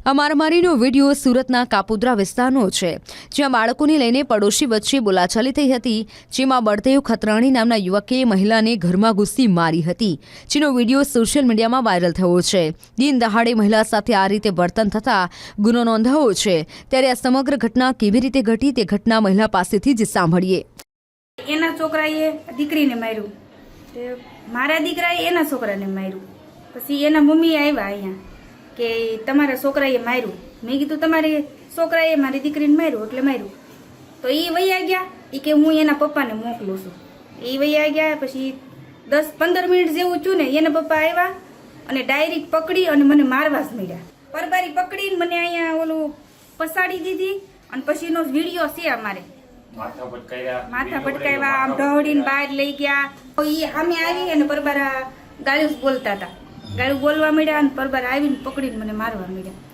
આ મારામારીનો વિડીયો સુરતના કાપોદ્રા વિસ્તારનો છે, જ્યાં બાળકોને લઈને પડોશી વચ્ચે બોલાચાલી થઈ હતી, જેમાં બળદેવ ખત્રાણી નામના યુવકે મહિલાને ઘરમાં ઘૂસી મારી હતી, જેનો વિડીયો સોશિયલ મીડિયામાં વાયરલ થયો છે। દિન દહાડે મહિલા સાથે આ રીતે વર્તન થતાં ગુનો નોંધાયો છે। ત્યારે આ સમગ્ર ઘટના કેવી રીતે ઘટી તે ઘટના મહિલા પાસેથી જ સાંભળીએ। એના છોકરાએ દીકરીને માર્યું, મારા દીકરાએ એના છોકરાને માર્યું। પછી એના મમ્મી આવ્યા અહીંયા કે તમારા છોકરાએ માર્યું। મેં કીધું તમારે છોકરાએ મારી દીકરીને માર્યું એટલે માર્યું। તો એ વૈયા ગયા, એ કે હું એના પપ્પાને મોકલું છું। એ વૈયા ગયા પછી 10-15 મિનિટ જેવું થયું ને, એના પપ્પા આવ્યા અને ડાયરેક્ટ પકડી અને મને મારવા જ માંડ્યા। પરબારી પકડીને મને અહીંયા ઓલું પસાડી દીધી અને પછી એનો વિડીયો છે અમારે। માથા પટકાવ્યા, આમ ઢોળીને બહાર લઈ ગયા। એ સામે આવી અને પરબારા ગાળું બોલતા હતા, ગાળું બોલવા માંડ્યા અને પરબારા આવીને પકડીને મને મારવા માંડ્યા।